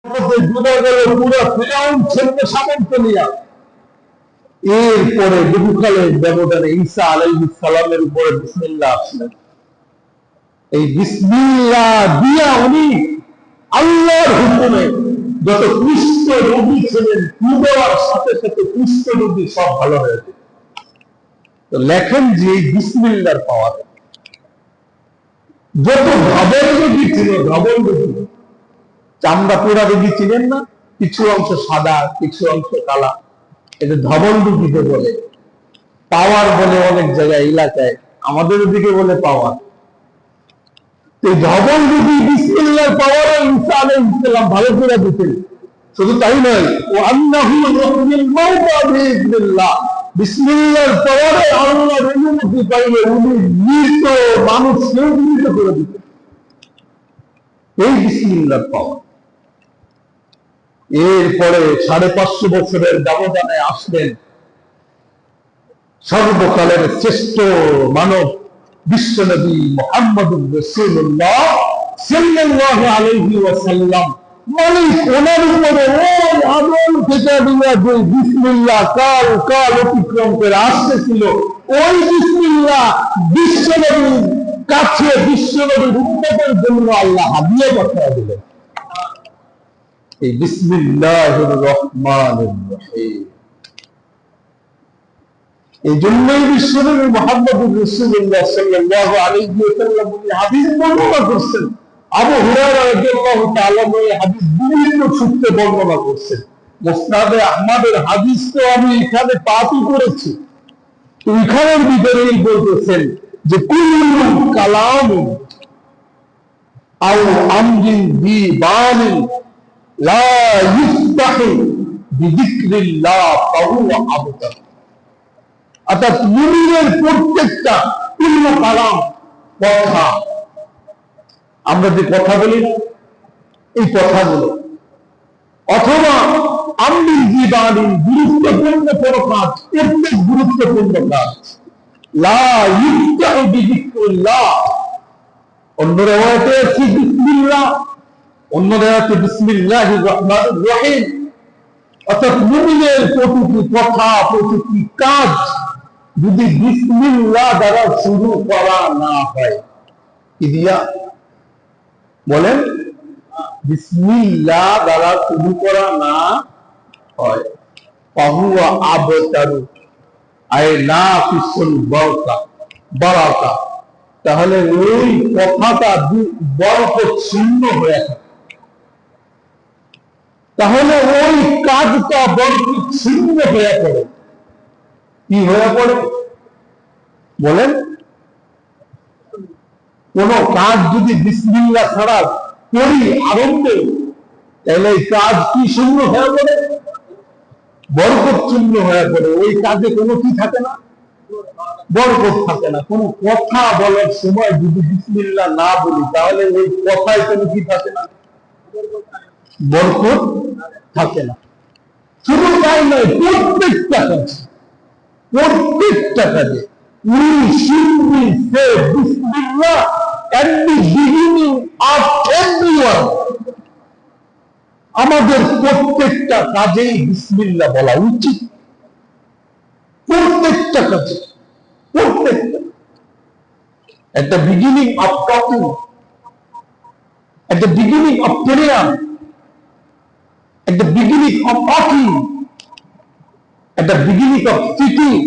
এরপরে বহুকালের ব্যবধানে ঈসা আলাইহিস সালামের উপরে বিসমিল্লাহ আসলেন। এই বিসমিল্লাহ দিয়া উনি আল্লাহর হুকুমে যত কুষ্ঠ রোগী ছিলেন দেওয়ার সাথে সাথে কুষ্ঠ রোগী সব ভালো হয়ে যেত। তো লেখেন যে এই বিসমিল্লাহর পাওয়ার যত ধবল রোগী ছিল, ধবল রোগী চামড়া পোড়া রোগী ছিলেন না, কিছু অংশ সাদা কিছু অংশ কালা, এটা ধবল রোগীকে বলে, পাওয়ার বলে অনেক জায়গায় এলাকায়, আমাদের ওদিকে বলে পাওয়ার। এই ধবল রোগী বিসমিল্লাহর পাওয়ারে ঈসা আলাইহিস সালাম ভালো করে দিতেন। শুধু তাই নয়, ও আন্নাহু ইয়াহমিল মাউতা বিইذنিল্লাহ, বিসমিল্লাহর পাওয়ারে আল্লাহর অনুমতি পাইলে উনি মৃত মানুষকে জীবিত করে দিতেন। এই বিসমিল্লাহর পাওয়ার। এরপরে 550 বছরের ব্যবধানে আসলেন সর্বকালের শ্রেষ্ঠ মানব বিশ্বনবী মুহাম্মদুর রাসূলুল্লাহ সাল্লাল্লাহু আলাইহি ওয়াসাল্লাম। মালিক ওনার উপরে ওই আদম থেকে দিয়া যে বিসমিল্লাহ কাল কাল অতিক্রম করে আসতেছিল, ওই বিসমিল্লাহ বিশ্বনবীর কাছে বিশ্বনবীর উম্মতের জন্য আল্লাহ হাদিয়া পাঠিয়ে দিলেন। এই বিসমিল্লাহির রহমানির রহিম। এই জন্যই বিশ্বনবী মুহাম্মদুর রাসূলুল্লাহ সাল্লাল্লাহু আলাইহি ওয়াসাল্লাম হাদিস বর্ণনা করছেন। আবু হুরায়রা রাদিয়াল্লাহু তাআলা এই হাদিস বিভিন্ন সূত্রে বর্ণনা করছেন। মুসনাদে আহমদের হাদিস তো আমি এখানে পাঠই করেছি। তো এখানের ভিতরেই বলতেছেন যে কুল্লু কালাম আও আমরিন বিবালিন লা ইফতাহু বিযিকরিল্লাহ ফাহুয়া আবতার। অর্থাৎ মুমিনের প্রত্যেকটা পূর্ণ কালাম, কথা, আমরা যে কথা বলি না, এই কথাগুলো, অথবা আমরিন বিবালিন গুরুত্বপূর্ণ কোন কাজ, প্রত্যেক গুরুত্বপূর্ণ কাজ লা ইফতাহু বিযিকরিল্লাহ, অন্য রিওয়ায়াতে আছে বিসমিল্লাহ, অন্য রিওয়ায়াতে বিসমিল্লাহির রহমানির রহিম। অর্থাৎ মুমিনের প্রতিটি কথা প্রতিটি কাজ যদি বিসমিল্লাহ দ্বারা শুরু করা না হয়, কি দিয়া বলেন, বিসমিল্লাহ দ্বারা শুরু করা না হয়, ফাহুয়া আবতারু আই নাফিসুল বারাকা, তাহলে ওই কথাটা বরকত শূন্য হয়ে থাকে, তাহলে ওই কাজটা বরকত শূন্য হয়ে পড়ে। কি হয়ে পড়ে বলেন, কোন কাজ যদি বিসমিল্লাহ ছাড়া করি আরম্ভে, তাহলে এই কাজ কি শূন্য হয়ে পড়ে, বরকত শূন্য হয়ে পড়ে। ওই কাজে কোনো কি থাকে না, বরকত থাকে না। কোন কথা বলার সময় যদি বিসমিল্লাহ না বলি, তাহলে ওই কথায় কোনো কি থাকে না, বরকত থাকে না। শুধু তাই নয়, প্রত্যেকটা কাজে we should be say Bismillah at the beginning of everyone. আমাদের প্রত্যেকটা কাজেই বিসমিল্লাহ বলা উচিত, প্রত্যেকটা কাজে, প্রত্যেকটা। at the beginning of talking, at the beginning of prayer, at the beginning of talking, at the beginning of speaking,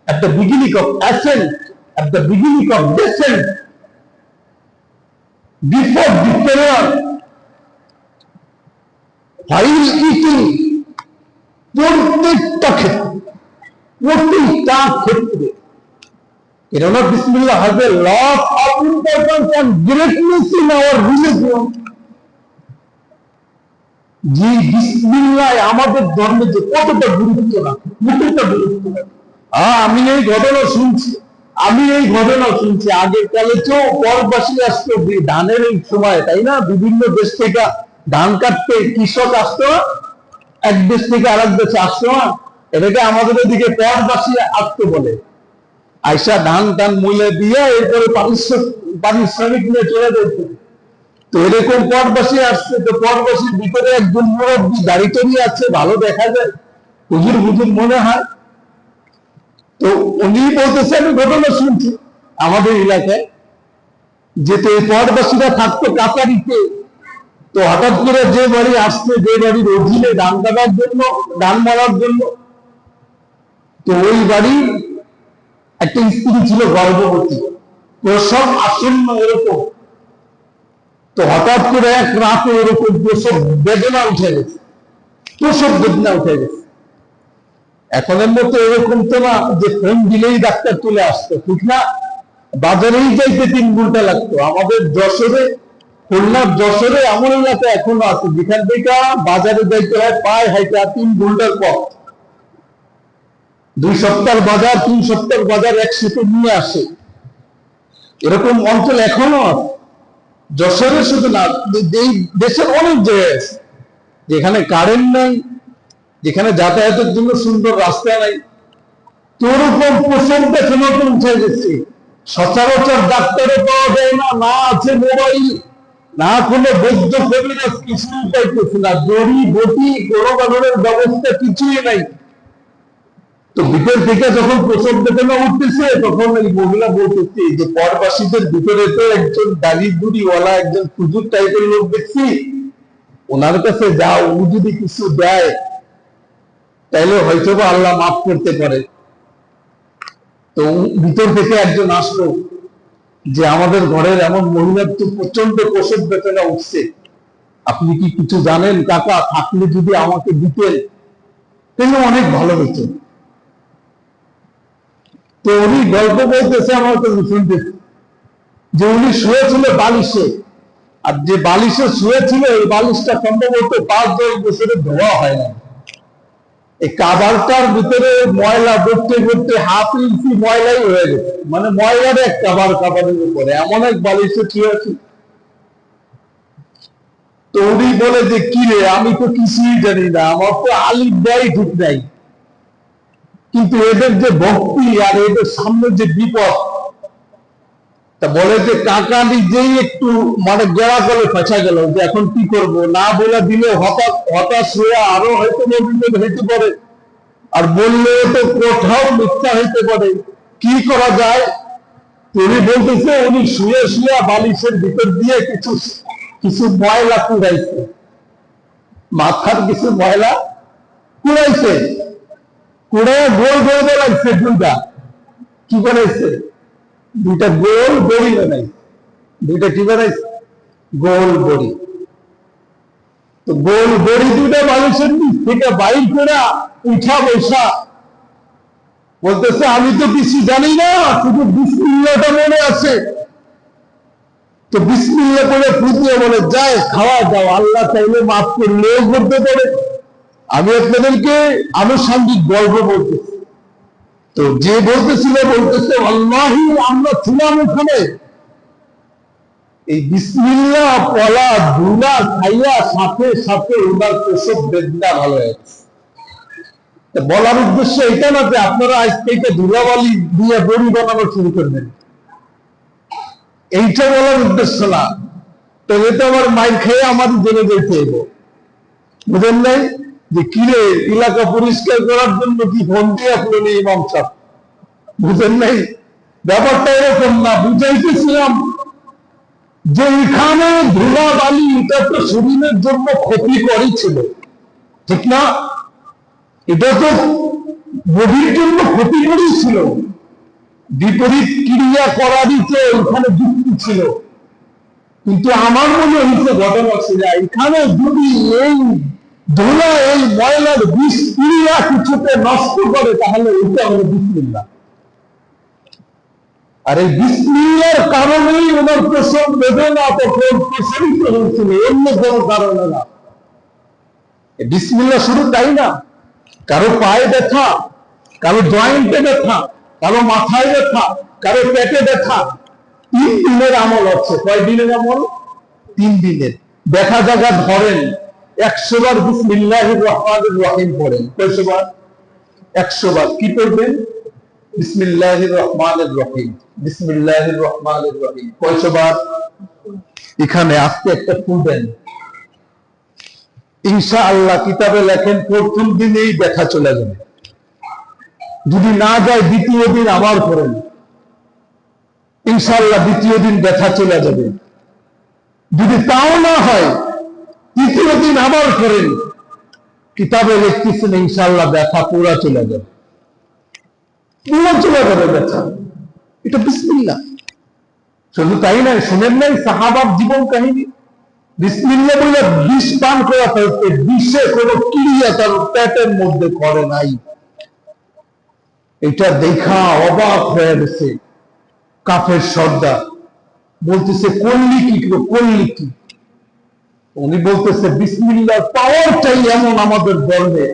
at the beginning of ascent, at the beginning of descent, before the prayer, while eating, প্রত্যেকটা ক্ষেত্রে you know, Bismillah has a lot of importance and greatness in our religion. যে বিসমিল্লাহ আমাদের ধর্মে যে কতটা গুরুত্ব রাখে, কতটা গুরুত্ব রাখে। আমি এই ঘটনা শুনছি আগের কালে তো পরবাসী আসতো ধানের এই সময়, তাই না, বিভিন্ন দেশ থেকে ধান কাটতে কৃষক আসতো, এক দেশ থেকে আরেক দেশে আসতো না, এটাকে আমাদের ওদিকে পরবাসী আসতো বলে। আইসা ধান টান মূল্যে দিয়ে এরপরে পারিশ্রমিক নিয়ে চলে যেত। তো এরকম পথবাসী আসছে, তো পথবাসীর ভিতরে একজন মুরব্বী দাড়ি আছে, ভালো দেখা যায়, হুজুর হুজুর মনে হয়। তো উনি বলতেছে, আমি ঘটনা শুনছি আমাদের এলাকায়, যে তো এই পথবাসীরা থাকতো কাতারিতে, তো হঠাৎ করে যে বাড়ি আসছে, যে বাড়ির অধীনে ধান কাটার জন্য, ধান মারার জন্য, তো ওই বাড়ি একটা স্ত্রী ছিল গর্ভবতী, প্রসব আসন্ন এরকম। তো হঠাৎ করে এক রাতে এরকম প্রসব বেদনা উঠে গেছে, প্রসব বেদনা উঠে গেছে। এখনের মতো এরকম তো না যে ফোন দিলেই ডাক্তার চলে আসতো, ঠিক না? বাজারেই যাইতে 3 ঘন্টা লাগতো। আমাদের যশোরে, খুলনার যশোরে এমন এলাকা এখনো আছে যেখান থেকে বাজারে যাইতে হয় পায়ে হাইটা 3 ঘন্টার পথ। 2 সপ্তাহ বাজার, 3 সপ্তাহ বাজার একসাথে নিয়ে আসে, এরকম অঞ্চল এখনো আছে। যশোরে শুধু না, এই দেশের অনেক জায়গায় আছে যেখানে কারেন্ট নাই, যেখানে যাতায়াতের জন্য সুন্দর রাস্তা নাই। তো ওরকম প্রসঙ্গ সমাপন উঠে গেছে, সচরাচর ডাক্তারও পাওয়া যায় না, না আছে মোবাইল, না কোনো বৈদ্য কবিরাজ, কিছুই পাইতেছে না, জড়ি বটি কোনো ধরনের ব্যবস্থা কিছুই নাই। তো ভিতর থেকে যখন প্রসব বেদনা উঠতেছে, তখন এই মহিলা বলতেছে যে পরবাসীদের ভিতরে তো একজন দাড়ি দুড়িওয়ালা, একজন হুজুর টাইপের লোক দেখছি, ওনার কাছে যাও, ও যদি কিছু দেয় তাইলে হয়তো বা আল্লাহ মাফ করতে পারে। তো ভিতর থেকে একজন আসলো যে আমাদের ঘরের এমন মহিলার তো প্রচন্ড প্রসব বেদনা উঠছে, আপনি কি কিছু জানেন কাকা? থাকলে যদি আমাকে দিতেন তাহলে অনেক ভালো হতো। তো উনি গল্প বলতেছে, আমার কাছে শুনতেছে যে উনি শুয়েছিল বালিশে, আর যে বালিশে শুয়েছিল এই বালিশটা সম্ভবত 5-10 বছরে ধোয়া হয় না। এই কাবারটার ভিতরে ময়লা ভর্তি ভর্তি, 1/2 ইঞ্চি ময়লাই হয়ে গেছে, মানে ময়লার এক কাবার, কাবারের উপরে এমন এক বালিশে শুয়েছি। তো উনি বলে যে কি রে, আমি তো কিছুই জানি না, আমার তো আলিফ বাই ঠিক নাই, কিন্তু এদের যে ভক্তি আর এদের সামনে যে বিপদ, তা বলে যে কাকা নিজেই একটু মানে গেরা করে ফেঁচা গেল যে এখন কি করব, না বলে দিলে হতাশ হয়ে আরো হয়তো নবীন হইতে পারে, আর বললে তো কোথাও মিথ্যা হইতে পারে, কি করা যায়? উনি বলতেছে উনি শুয়ে শুয়ে বালিশের ভিতর দিয়ে কিছু কিছু ময়লা কুড়াইছে, মাথার কিছু ময়লা কুড়াইছে, কুড়ে গোল গোল লাগছে, দুইটা কি বানাইছে, 2টা গোল বড়ি বানাইছে, 2টা কি বানাইছে, গোল বড়ি। তো গোল বড়ি 2টা বালিশের নিচ থেকে বাইর করে উঠা বসা বলতেছে আমি তো কিছু জানি না, শুধু বিসমিল্লাহটা মনে আছে। তো বিসমিল্লাহ করে ফুটিয়ে বলে যায় খাওয়া দাও, আল্লাহ চাইলে মাফ করলেও করতে পারে। আমি আপনাদেরকে আনুষঙ্গিক গল্প বলতেছি। তো যে বলতেছে আল্লাহি, আমরা ছিলাম ওখানে, এই বিসমিল্লাহ পলা ধুলা খাইয়া সাথে সাথে ওনার প্রসব বেদনা ভালো হয়েছে। বলার উদ্দেশ্য এটা না যে আপনারা আজ থেকে ধুলাবালি দিয়ে বড়ি বানানো শুরু করবেন, এইটা বলার উদ্দেশ্য না। তবে তো আমার মাইর খেয়ে আমার জেনে যেতে হইব, বুঝেন নাই? যে কিরে এলাকা পরিষ্কার করার জন্য কি ফোন দিয়ে আপনি ইমাম সাহেব, বুঝেন নাই? ব্যাপারটা এরকম না, বুঝাইতেছিলাম যে এখানে ধুলা বালি এটা তো শরীরের জন্য ক্ষতিকরই ছিল, ঠিক না? এটা তো বডির জন্য ক্ষতিকরই ছিল, বিপরীত ক্রিয়া করারই তো ওখানে যুক্তি ছিল। কিন্তু আমার মনে হচ্ছে ঘটনা ছিল এখানে যদি এই ধুলা, এই ময়লার বিষ ক্রিয়া কিছুতে নষ্ট করে, তাহলে ওইটা হলো বিসমিল্লাহ। আর এই বিসমিল্লাহর কারণেই ওনার প্রসব বেদনা তখন প্রসারিত হয়েছিল, অন্য কোনো কারণে না। বিসমিল্লাহ শুরু তাই না, কারো পায়ে ব্যথা, কারো জয়েন্টে ব্যথা, কারো মাথায় ব্যথা, কারো পেটে ব্যথা, 3 দিনের আমল হচ্ছে। কয় দিনের আমল? 3 দিনের। ব্যথা জায়গা ধরেন 100 বার বিসমিল্লাহির রহমানির রহিম পড়েন। কয়শো বার? 100 বার। কি পড়বেন? বিসমিল্লাহির রহমানির রহিম, বিসমিল্লাহির রহমানির রহিম। কয়শো বার? এখানে আজকে একটা খুলবেন, ইনশাআল্লাহ কিতাবে লেখেন প্রথম দিনেই দেখা চলে যাবে, যদি না যায় দ্বিতীয় দিন আবার করেন, ইনশাআল্লাহ দ্বিতীয় দিন দেখা চলে যাবে, যদি তাও না হয় তৃতীয় দিন আবার করেন, কিতাবে লিখতেছেন ইনশাআল্লাহ ব্যথা পুরা চলে যাবে, পুরা চলে যাবে ব্যথা। এটা বিসমিল্লাহ। শুধু তাই নয়, শুনেন নাই সাহাবার জীবন কাহিনী, বিসমিল্লাহ বলে বিষ পান করা ফেলতে, বিষে কোনো ক্রিয়া তার পেটের মধ্যে করে নাই। এটা দেখা অবাক হয়ে গেছে কাফের সর্দার, বলতেছে করলি কি, করলি কি? উনি বলতেছে বিসমিল্লাহর পাওয়ারটাই এমন আমাদের ধর্মে,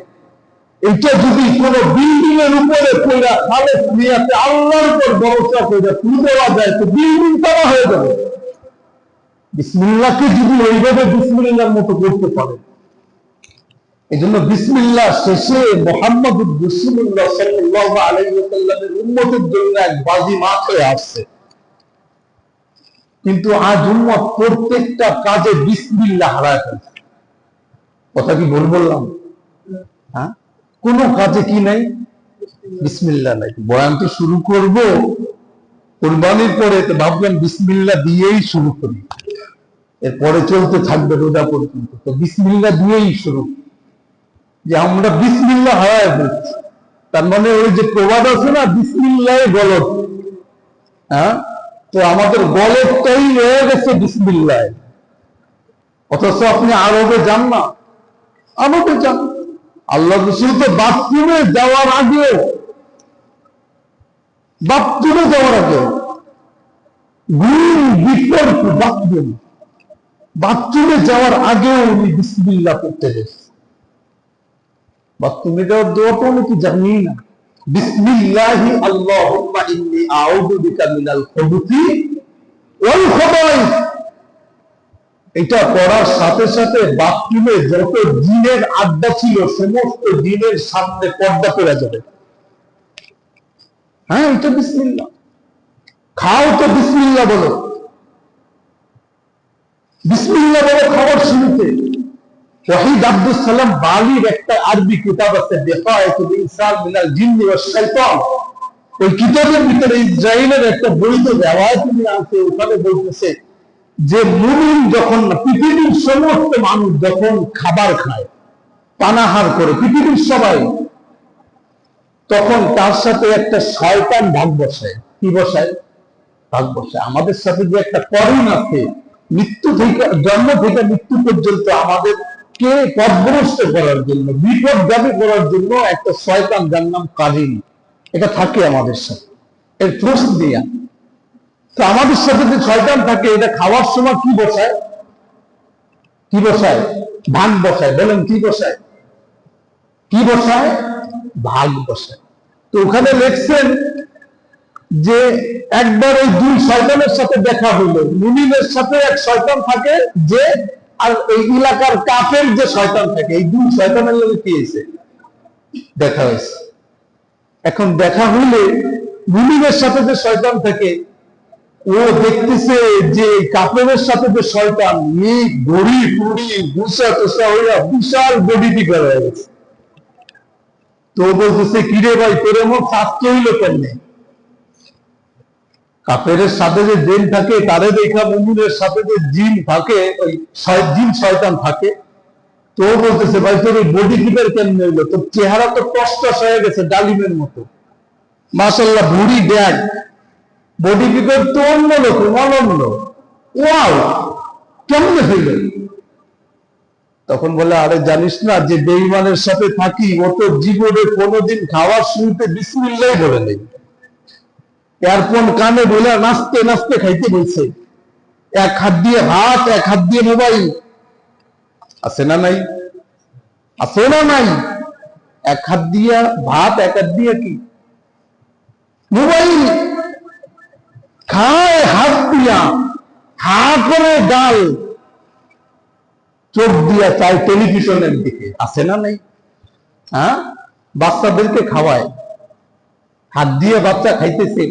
এটা যদি কোন বিল্ডিং এর উপরে কইরা খালেদ নিয়াতে আল্লাহর উপর ভরসা করে তুলে দেওয়া যায় তো বিল্ডিং তারা হয়ে যাবে। বিসমিল্লাহকে যদি ওইভাবে বিসমিল্লাহর মতো করতে পারে, এই জন্য বিসমিল্লাহ শেষে মুহাম্মদুর রাসূলুল্লাহ সাল্লাল্লাহু আলাইহি ওয়াসাল্লামের উম্মতের জন্য এক বাজিমাত হয়ে আসছে। কিন্তু আজ উম্মত প্রত্যেকটা কাজে বিসমিল্লাহ হারায় ফেলছে। কথা কি ভুল বললাম? হ্যাঁ, কোন কাজে কি নাই, বিসমিল্লাহ নাই। বয়ান তো শুরু করব কুরবানির পরে, তো ভাবলাম বিসমিল্লাহ দিয়েই শুরু করি, এরপরে চলতে থাকবে রোজা পর্যন্ত, তো বিসমিল্লাহ দিয়েই শুরু। যে আমরা বিসমিল্লাহ হারায় ফেলছি, তার মানে ওই যে প্রবাদ আছে না, বিসমিল্লাহ গলত। হ্যাঁ, তো আমাদের গলতটাই রয়ে গেছে বিসমিল্লাহ। অথচ আপনি আরবে যান না, আরবে যান, আল্লাহ রাসূল তো বাথরুমে যাওয়ার আগে বাথরুমে যাওয়ার আগেও উনি বিসমিল্লাহ পড়তে গেছে। বাথরুমে যাওয়ার দোয়াটা উনি কি জানি না, বিসমিল্লাহি আল্লাহুম্মা ইন্নী আউযু বিকা মিনাল খুবুসি ওয়াল খাবাইস। এটা পড়ার সাথে সাথে বাথরুমে যত জিনের আড্ডা ছিল সমস্ত জিনের সামনে পর্দা পড়ে যাবে। হ্যাঁ, এটা বিসমিল্লাহ। খাও তো বিসমিল্লাহ বলো, বিসমিল্লাহ বলো খাবার শুরুতে। ওয়াহিদ আব্দুস সালাম বালির একটা আরবি কিতাব আছে, দিফায়াতুল ইনসান মিনাল জিন্নি ওয়াশ শাইতান। ওই কিতাবের ভিতরে ইসরায়েলের একটা বৈধ রিওয়ায়াত নিয়ে আছে, ওখানে বলতেছে যে মুমিন যখন, পৃথিবীর সমস্ত মানুষ যখন খাবার খায়, পানাহার করে পৃথিবীর সবাই, তখন তার সাথে একটা শয়তান ভাগ বসায়। কি বসায়? ভাগ বসায়। আমাদের সাথে যে একটা করণ আছে, মৃত্যু থেকে, জন্ম থেকে মৃত্যু পর্যন্ত আমাদেরকে পথভ্রষ্ট করার জন্য, বিপদগামী করার জন্য একটা শয়তান, যার নাম কারিন, এটা থাকে আমাদের সাথে, এর ফোর্স দিয়া। তো আমাদের সাথে যে শয়তান থাকে, এটা খাওয়ার সময় কি বসায়? কি বসায়? ভাগ বসায়। বলেন কি বসায়? কি বসায়? ভাগ বসায়। তো ওখানে লিখছেন যে একবার ওই দুই শয়তানের সাথে দেখা হইল। মুমিনের সাথে এক শয়তান থাকে যে, আর এই এলাকার কাফের যে শয়তান থাকে, এই দুই শয়তানের লোক কি হয়েছে? দেখা হয়েছে। এখন দেখা হইলে মুমিনের সাথে যে শয়তান থাকে, ও দেখতেছে যে কাফেরের সাথে যে শয়তান, গড়ি টুড়ি গুছা টুসা হইয়া বিশাল বডি ফিগার হয়ে গেছে। তো বলতেছে, কিরে ভাই, তোর এমন স্বাস্থ্য হইল কেমনে? কাফেরের সাথে যে জিন থাকে, তারে দেখা মুমিনের সাথে যে জিন থাকে, ওই জিন শয়তান থাকে। তো বলতেছে, ভাই তোর বডি ফিগার কেমনে হইলো? তোর চেহারা তো টসটস হয়ে গেছে ডালিমের মতো, মাশাআল্লাহ, ভুড়ি ব্যাগ, বডি ফিগার তো অন্যরকম, অনন্য। ওয়াও, কেমনে হইল? তখন বলে, আরে জানিস না যে বেঈমানের সাথে থাকি, ও তো জীবনে কোনোদিন খাওয়ার শুরুতে বিসমিল্লাহ বলে নেই। এয়ারফোন কানে বলে নাচতে নাচতে খাইতে বলছে, এক হাত দিয়ে ভাত, এক হাত দিয়ে মোবাইল। আছে না নাই? আছে না নাই? এক হাত দিয়ে ভাত, এক হাত দিয়ে কি মোবাইল। খায় হাত দিয়া, হা করে ডাল, চোখ দিয়া চাই টেলিভিশনের দিকে। আছে না নাই? হ্যাঁ, বাচ্চাদেরকে খাওয়ায়, হাত দিয়ে বাচ্চা খাইতেছে,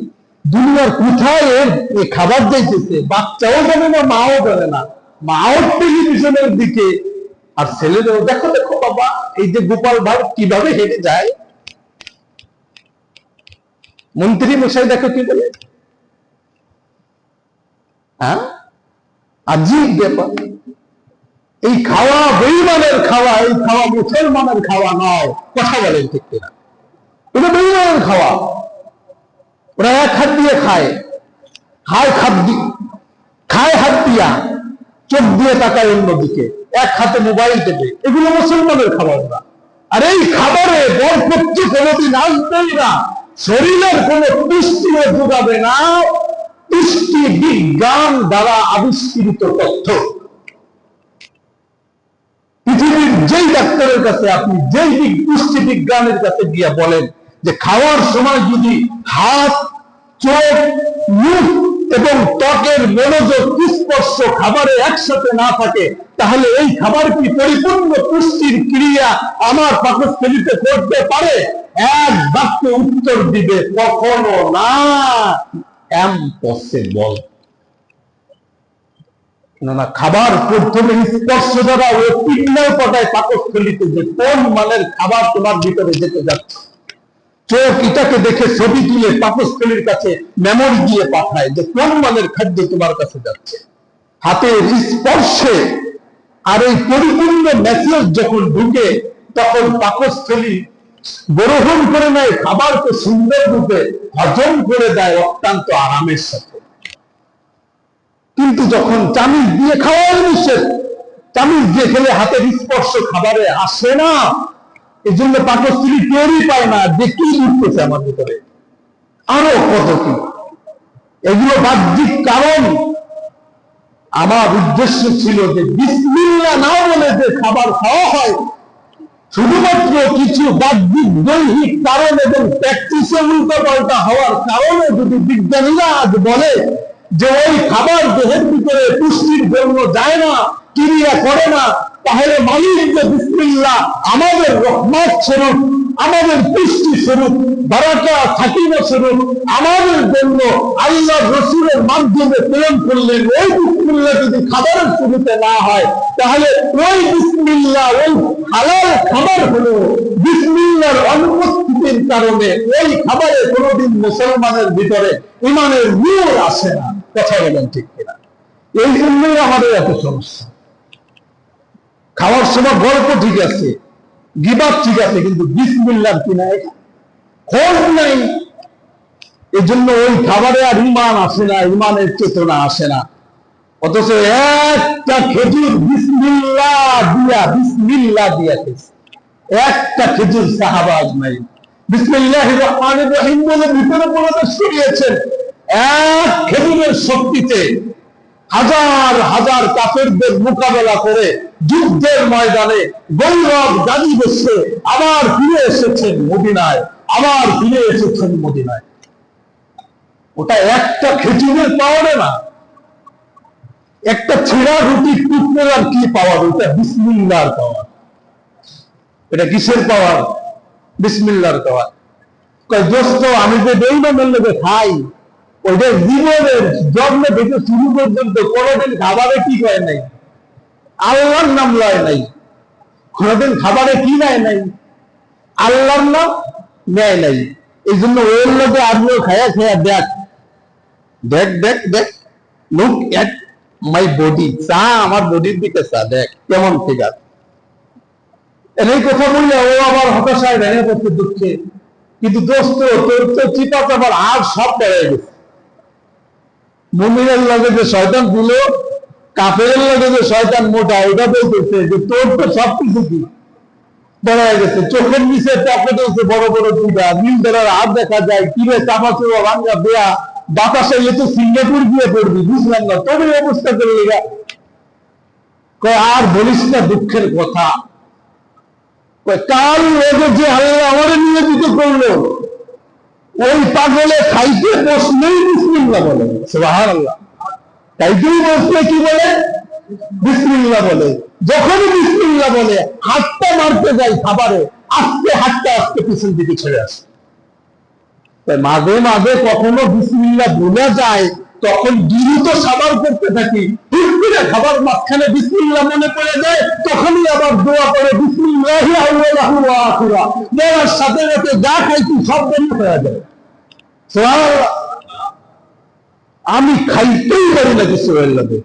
দুনিয়ার কোথায় এর খাবার যাইতেছে, বাচ্চাও জানে না, মাও জানে না, মাও টেলিভিশনের দিকে, আর ছেলেরাও দেখো দেখো বাবা এই যে গোপাল ভাঁড় কিভাবে হেঁটে যায়, মন্ত্রী মশাই দেখো কি বলে। হ্যাঁ, আজীব ব্যাপার। এই খাওয়া বেঈমানের খাওয়া, এই খাওয়া মুসলমানের খাওয়া নয়। কথা বলেন ঠিক কিনা? এটা বেঈমানের খাওয়া। ওরা এক হাত দিয়ে খায়, খায় হাত দিয়া, চোখ দিয়ে তাকায় অন্যদিকে, এক হাতে মোবাইল টেপে। এগুলো মুসলমানের খাবার না। আর এই খাবারে বরকত কোনোদিন আসবেই না, শরীরের কোনো পুষ্টিও যোগাবে না। পুষ্টি বিজ্ঞান দ্বারা আবিষ্কৃত তথ্য। পৃথিবীর যেই ডাক্তারের কাছে আপনি, যেই পুষ্টি বিজ্ঞানের কাছে গিয়ে বলেন যে খাওয়ার সময় যদি হাত, চোখ, মুখ এবং ত্বকের মনোযোগ, স্পর্শ খাবারে একসাথে না থাকে, তাহলে এই খাবার কি পরিপূর্ণ পুষ্টির ক্রিয়া আমার পাকস্থলীতে করতে পারে? এক বাক্যে উত্তর দিবে, কখনো না, ইম্পসিবল। না, খাবার প্রথমে স্পর্শ দ্বারা ও সিগন্যাল পাঠায় পাকস্থলীতে যে কোন মানের খাবার তোমার ভিতরে যেতে যাচ্ছে। চোখ এটাকে দেখে ছবি তুলে পাকস্থলীর কাছে মেমোরি দিয়ে পাঠায় যে কোন মানের খাদ্য তোমার কাছে যাচ্ছে। হাতের স্পর্শে আর এই পরিপূর্ণ মেসেজ যখন ঢুকে, তখন পাকস্থলী গ্রহণ করে নেয় খাবারকে, সুন্দর রূপে হজম করে দেয় অত্যন্ত আরামের সাথে। কিন্তু যখন চামিচ দিয়ে খাওয়ার নিষেধ, চামিচ দিয়ে খেলে হাতের স্পর্শ খাবারে আসে না, এই জন্য পাকস্থলী টেরই পায় না যে কি উঠতেছে আমার ভিতরে। আরো কত কি, এগুলো বাহ্যিক কারণ। আমার উদ্দেশ্য ছিল যে বিসমিল্লাহ না বলে যে খাবার খাওয়া হয়, শুধুমাত্র কিছু বাহ্যিক দৈহিক কারণ এবং প্র্যাকটিসে উল্টোপাল্টা হওয়ার কারণে যদি বিজ্ঞানীরা আজ বলে যে ওই খাবার দেহের ভিতরে পুষ্টির জন্য যায় না, ক্রিয়া করে না, তাহলে মালিক যে বিসমিল্লাহ আমাদের রহমত স্বরূপ, আমাদের পুষ্টি স্বরূপ, বারাকা সাকিনা স্বরূপ আমাদের জন্য আল্লাহ রসুলের মাধ্যমে প্রেরণ করলেন, ওই বিসমিল্লাহ যদি খাবারের শুরুতে না হয়, তাহলে ওই বিসমিল্লাহ, ওই হালাল খাবার হলো বিসমিল্লাহর অনুপস্থিতির কারণে ওই খাবারে কোনোদিন মুসলমানের ভিতরে ইমানের নূর আসে না। কথা বলেন ঠিক কিনা? এই জন্যই আমাদের এত সমস্যা। খাওয়ার সময় গল্প ঠিক আছে, গিবাত ঠিক আছে, কিন্তু বিসমিল্লাহ কি নাই, খোঁজ নাই। এই জন্য ওই খাবারে আর ইমান আসে না, ইমানের চেতনা আসে না। অথচ একটা খেজুর বিসমিল্লাহ দিয়া খেয়েছে, একটা খেজুর সাহাবাজ নাই। বিসমিল্লাহির রহমানির রহিম বলে ভিতরে প্রবেশ করিয়েছেন। এক খেজুরের শক্তিতে হাজার হাজার কাফেরদের মোকাবেলা করে যুদ্ধের ময়দানে গৌরব গাজী বসে আবার ফিরে এসেছেন মদিনায়, আবার ফিরে এসেছেন মদিনায়। ওটা একটা খেজুরের পাওয়ারে না, একটা ছেঁড়া রুটি টুকরোর আর কি পাওয়ার? ওটা বিসমিল্লাহর পাওয়ার। এটা কিসের পাওয়ার? বিসমিল্লাহর পাওয়ার। দোস্ত, আমি যে বেঈমানের লোকে খাই, ওইটা জীবনের জন্ম থেকে শুরু পর্যন্ত কোনোদিন খাবারে কি করে নাই? আল্লাহর নাম লয় নাই। কোনোদিন খাবারে কি নেয় নাই? আল্লাহর নাম নেয় নাই। এই জন্য ওর লোকে আপনিও খায়া খায়া দেখ দেখ দেখ দেখ, লুক এট মাই বডি, চা আমার বডির দিকে চা, দেখ কেমন ফিগার। এই কথা বললে ও আবার হতাশায় ভেঙে পড়ছে, দুঃখে। কিন্তু দোস্ত, তোর তো চিপা চাপার আর সব বেড়ে গেছে। মুমিনের লগে যে শয়তান ছিল, কাফেরের লগে যে শয়তান মোটা, এটা বলতেছে যে তোর তো সবকিছু কি বেড়ে গেছে। চোখের নিচে পকেটে হচ্ছে বড় বড় দুটা নীল ধরার হাত দেখা যায়, কিরে চাপা চোরা ভাঙ্গা দেয়া, বাতাসে এ তো সিঙ্গাপুর গিয়ে পড়বি, বুঝলাম না তোর এই অবস্থা করে লেগা। আর বলিস না দুঃখের কথা। কাল রোগে যে আল্লাহ আমাদের নিয়োজিত করলো, ওই পাগলে খাইতে বসলেই বিসমিল্লাহ বলে, সুবহানাল্লাহ। খাইতেই বসলে কি বলে? বিসমিল্লাহ বলে। যখনই বিসমিল্লাহ বলে হাতটা মারতে যাই খাবারে, আস্তে হাতটা আস্তে পিছন দিকে ছেড়ে আসে। মাঝে মাঝে কখনো বিসমিল্লাহ ভুলে যায়, তখন দ্রুত সাবার করতে থাকি। খাবার মাঝখানে বিসমিল্লাহ মনে পড়ে যায়, তখনই আবার দোয়া করে বিসমিল্লাহি আউয়ালাহু ওয়া আখিরা, বলার সাথে সাথে যা খাইছি সব বন্ধ হয়ে যায়। সুবহানাল্লাহ। আমি খাইতেই পারি না কিছু লাগে,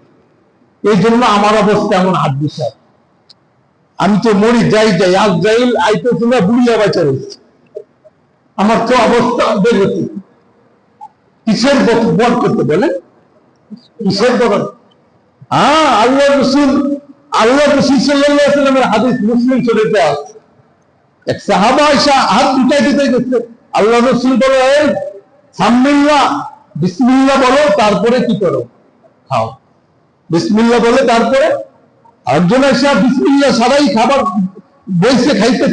এই জন্য আমার অবস্থা এমন। হাদিস আমি তো মরি যাই যাই, আজরাইল আইতে তোমরা বুড়িয়া বাঁচা রয়েছে, আমার তো অবস্থা বেরোতে। কিসের বধ করতে বলেন? কিসের বধ? হ্যাঁ, আল্লাহ রসুল সাল্লাল্লাহু আলাইহি ওয়াসাল্লামের হাদিস মুসলিম শরীফে আছে। এক সাহাবা আয়েশা হাত দুটাইতে গেছে, আল্লাহ রসুল বলে, সাম্মিল্লাহ, বিসমিল্লাহ বলো, তারপরে কি করো? খাও। বিসমিল্লাহ বলে তারপরে। একজন আয়েশা বিসমিল্লাহ ছাড়াই খাবার বইছে খাইতে,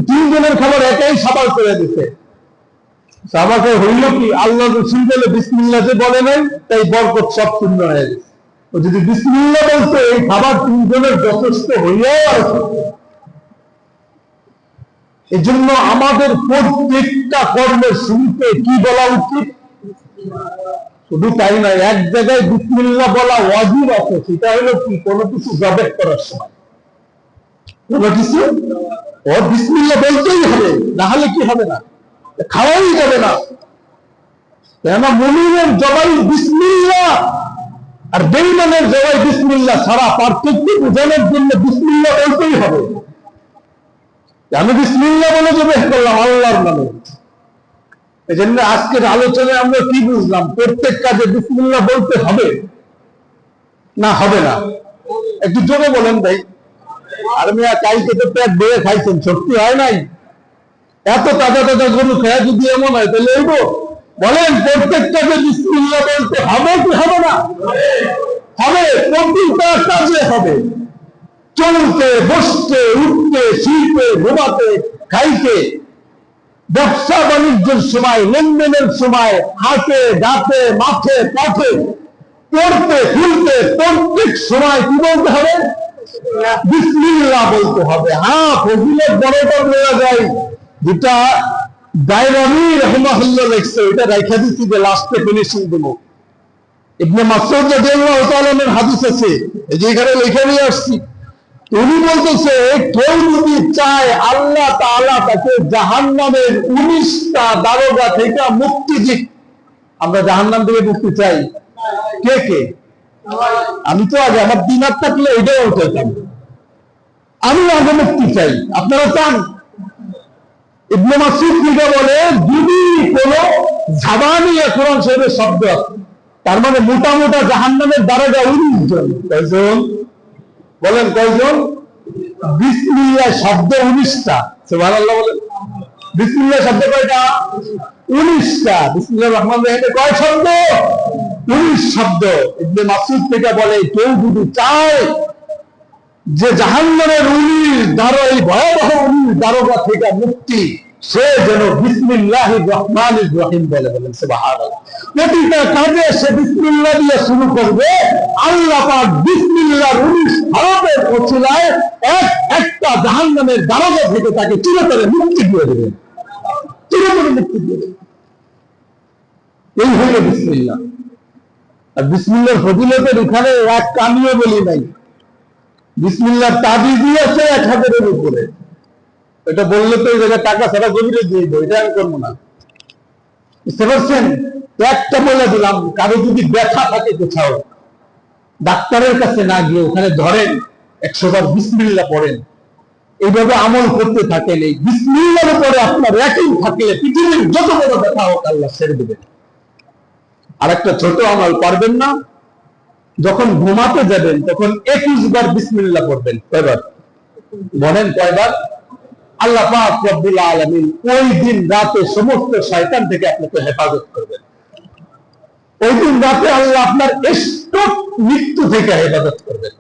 তিনজনের খাবার একাই সাবার করে দিতে। সাহাবাকে হইল কি, আল্লাহ রসুল বলে বিসমিল্লাহ যে বলে নাই, তাই বরকত সব শূন্য হয়ে গেছে। ও যদি বিসমিল্লাহ বলতো, এই খাবার তিনজনের যথেষ্ট হইয়াও আছে। এই জন্য আমাদের প্রত্যেকটা কর্মের শুরুতে কি বলা উচিত? শুধু তাই নয়, এক জায়গায় বিসমিল্লাহ বলা ওয়াজিব আছে, সেটা হলো কি, কোনো কিছু জবাব করার সময় কোনো কিছু বিসমিল্লাহ বলতেই হবে, না হলে কি হবে না? খাওয়াই যাবে না। কেন? মুমিনের জবাই বিসমিল্লাহ আর বেঈমানের জবাই বিসমিল্লাহ ছাড়া পার্থক্য বোঝানোর জন্য বিসমিল্লাহ বলতেই হবে। আমি বিসমিল্লাহ বলে জবাই করলাম আল্লাহর নামে। এই জন্য আজকের আলোচনায় আমরা কি বুঝলাম? প্রত্যেক কাজে বিসমিল্লাহ বলতে হবে না হবে না? একটু জোরে বলেন ভাই। আর মিয়া কালকে তো পেট ভরে খাইছেন, সত্যি হয় নাই? এত তাজা তাজা গরু খেয়া যদি এমন হয়, তাহলে এইব বলেন, প্রত্যেক কাজে বিসমিল্লাহ বলতে হবে কি হবে না? হবে। প্রতিটা কাজে হবে। চলতে, বসতে, উঠতে, শুইতে, ঘুমাতে, খাইতে, ব্যবসা বাণিজ্যের সময়, লেনদেনের সময়, হাতে, দাঁতে, মাঠে, পথে, পড়তে, খুলতে, প্রত্যেক সময় কি বলতে হবে? বিসমিল্লাহ বলতে হবে। হ্যাঁ, ফজিলত বড়টা বলা যায়, যেটা দায়রামি রাহিমাহুল্লাহ লিখছে, এটা রাইখা দিচ্ছি যে লাস্টে ফিনিশিং দেব। ইবনে মাসউদ রাদিয়াল্লাহু তাআলা এর হাদিস আছে, এই যে এখানে লিখে নিয়ে আসছি। উনি বলতেছে, কেউ যদি চায় আল্লাহ তাআলা তাকে জাহান্নামের 19টা দারোগা থেকে মুক্তি দিক। আমরা জাহান্নাম থেকে মুক্তি চাই? কে কে? আমি তো আগে আমার দিনার থাকলে এটাও চাইতাম। আমি আগে মুক্তি চাই, আপনারা চান? ইবনে মাসউদ লিখে বলে, যদি কোন জাবানি কোরআন শরীফের শব্দ, তার মানে মোটা মোটা জাহান্নামের দারোগা 19 জন। কয়জন বলেন? কয়জন? বিসমিল্লাহ শব্দ 19টা। সুবহানাল্লাহ বলেন। বিসমিল্লাহ শব্দ কয়টা? 19টা। বিসমিল্লাহির রহমানির রহিম কয় শব্দ? 19 শব্দ। ইবনে মাসউদ থেকে বলে, কেউ যদি চায় যে জাহান্নামের 19 ভয়াবহ 19 দারোগা থেকে মুক্তি, সে যেন বিসমিল্লাহির রহমানির রহিম বলে। বলেন সুবহানাল্লাহ। প্রতিটা কাজে সে বিসমিল্লাহ দিয়ে শুরু করবে। আল্লাহ পাক বিসমিল্লাহর 19 হরফের ওসিলায় একটা জাহান্নামের দারোগা থেকে তাকে চিরতরে মুক্তি দিয়ে দেবেন। চিরতরে মুক্তি দিয়ে দেবেন। এই হইল বিসমিল্লাহ। আর বিসমিল্লাহর ফজিলতের এখানে এক কামিও বলি নাই। বিসমিল্লাহর তাবিজই আছে 1000-এর উপরে। এটা বললে তো এই জায়গায় টাকা ছাড়া গভীরে দিয়ে দেবো, এটা আমি করবো না। বুঝতে পারছেন? একটা বলে দিলাম, কারো যদি ব্যথা থাকে কোথাও, ডাক্তারের কাছে না গিয়ে ওখানে ধরেন 100 বার বিসমিল্লাহ পড়েন, এইভাবে আমল করতে থাকেন। এই বিসমিল্লাহর উপরে আপনার ইয়াকিন থাকলে পৃথিবীর যত বড় ব্যথা হোক আল্লাহ ছেড়ে দেবেন। আর একটা ছোট আমল পারবেন না, যখন ঘুমাতে যাবেন তখন 21 বার বিসমিল্লাহ পড়বেন। কয়বার বলেন? কয়বার? আল্লাহ পাক রব্বুল আলামিন ওই দিন রাতে সমস্ত শয়তান থেকে আপনাকে হেফাজত করবেন। ওই দিন রাতে আল্লাহ আপনার স্ট্রোক মৃত্যু থেকে হেফাজত করবেন।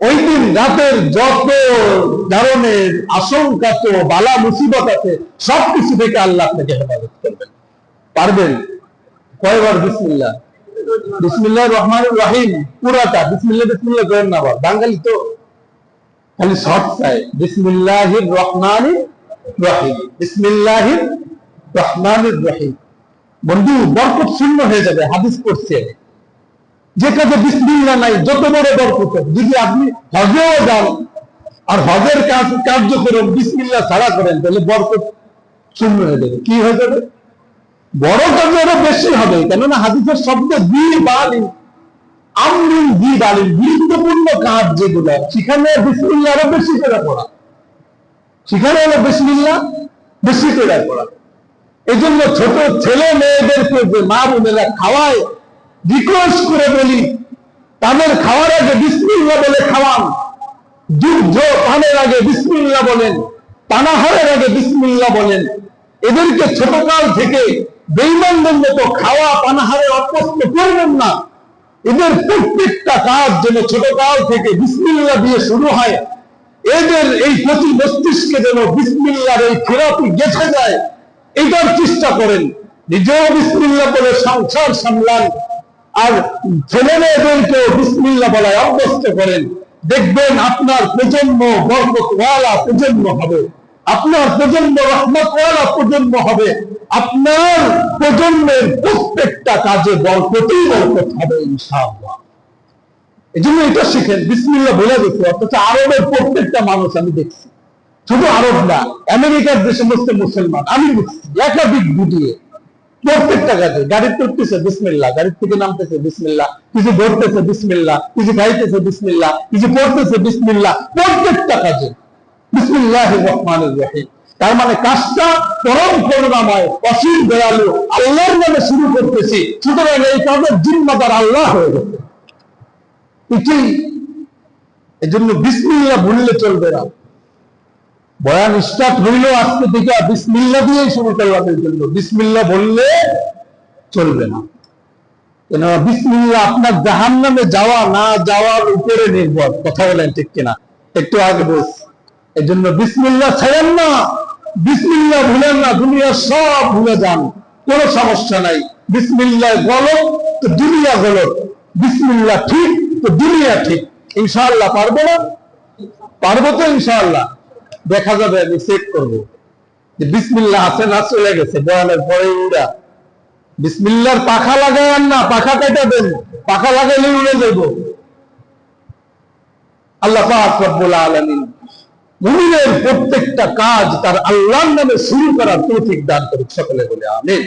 ওই দিন রাতের যত ধরনের আশঙ্কা তো বালা মুসিবত আছে, সবকিছু থেকে আল্লাহ আপনাকে হেফাজত করবেন। পারবেন? কয়বার বিসমিল্লাহ? বিসমিল্লাহির রহমানির রহিম পুরাটা বিসমিল্লাহ বিসমিল্লাহ করেন না। বাঙালি তো খালি শর্ট চাই, বিসমিল্লাহির রহমানির রহিম, বিসমিল্লাহির রহমানির রহিম। বন্ধু, বরকত শূন্য হয়ে যাবে। হাদিস পড়ছে, যে কাজে বিসমিল্লাহ নাই যত বড় বরকত। যদি আপনি হজেও যান আর হজের কার্যক্রম বিসমিল্লাহ ছাড়া করেন, তাহলে বরকত শূন্য হয়ে যাবে। কি হয়ে যাবে? বড় কাজে আরো বেশি হবে। কেননা হাদিসের শব্দ গুরুত্বপূর্ণ কাজ যেগুলো, সেখানে বিসমিল্লাহ আরো বেশি করে পড়া, সেখানে হলো বিসমিল্লাহ বেশি করে পড়া। এই জন্য ছোট ছেলে মেয়েদেরকে যে মা বোনেরা খাওয়ায়, রিকোয়েস্ট করে বলি, তাদের খাওয়ার আগে বিসমিল্লাহ বলে খাওয়ান। দুগ্ধ পানের আগে বিসমিল্লাহ বলেন, পানাহারের আগে বিসমিল্লাহ বলেন। এদেরকে ছোটকাল থেকে বেঈমানদের মতো খাওয়া পানাহারে অভ্যস্ত করবেন না। এদের প্রত্যেকটা কাজ যেন ছোটকাল থেকে বিসমিল্লাহ দিয়ে শুরু হয়। এদের এই প্রতি মস্তিষ্কে যেন বিসমিল্লাহর এই থেরাপি গেঁথে যায়, এটার চেষ্টা করেন। নিজেও বিসমিল্লাহ বলে সংসার সামলান, আর ছেলে মেয়েদেরকেও বিসমিল্লাহ বলায় অভ্যস্ত করেন। দেখবেন আপনার প্রজন্ম বরকতওয়ালা প্রজন্ম হবে, আপনার প্রজন্ম রহমতওয়ালা প্রজন্ম হবে। আপনার প্রজন্মের প্রত্যেকটা কাজে বরকতই বরকত হবে ইনশাআল্লাহ। এই জন্য এটা শিখেন, বিসমিল্লাহ বলে দেখি। অথচ আরবের প্রত্যেকটা মানুষ আমি দেখছি, শুধু আরব না, আমেরিকার যে সমস্ত মুসলমান আমি বুঝছি, একাধিক বুঝিয়ে প্রত্যেকটা কাজে গাড়ি তুলতেছে বিসমিল্লাহ, গাড়ির থেকে নামতেছে বিসমিল্লাহ, কিছু ধরতেছে বিসমিল্লাহ, কিছু খাইতেছে বিসমিল্লাহ, কিছু পড়তেছে বিসমিল্লাহ, প্রত্যেকটা কাজে বিসমিল্লাহির রহমানির রহিম। তার মানে কাজটা পরম করুণাময়, অসীম দয়ালু আল্লাহর নামে শুরু করতেছি, সুতরাং এই কাজের জিম্মাদার আল্লাহ হয়ে গেছে। এটাই, এই জন্য বিসমিল্লাহ ভুললে চলবে না। বয়ান স্টার্ট হইল আজকে থেকে বিসমিল্লাহ দিয়েই শুরু করবার জন্য, বিসমিল্লাহ বললে চলবে না। কেন? বিসমিল্লাহ আপনার জাহান্নামে যাওয়া না যাওয়ার উপরে নির্ভর। কথা বলেন ঠিক কিনা? একটু আগে বলছি। এই জন্য বিসমিল্লাহ ছেড়েন না, বিসমিল্লাহ ভুলেন না। দুনিয়া সব ভুলে যান, কোন সমস্যা নাই। বিসমিল্লাহ গলত তো দুনিয়া গলত, বিসমিল্লাহ ঠিক তো দুনিয়া ঠিক। ইনশাআল্লাহ পারবো না? পারবো তো ইনশাআল্লাহ। দেখা যাবে, আমি চেক করবো যে বিসমিল্লাহ আছে না চলে গেছে। বয়ানের পরে উড়া বিসমিল্লাহর পাখা লাগান না, পাখা কেটে দেন, পাখা লাগাইলে উড়ে যাব। আল্লাহ পাক রব্বুল আলামিন মুমিনের প্রত্যেকটা কাজ তার আল্লাহর নামে শুরু করার তৌফিক দান করুক। সকলে বলে আমিন।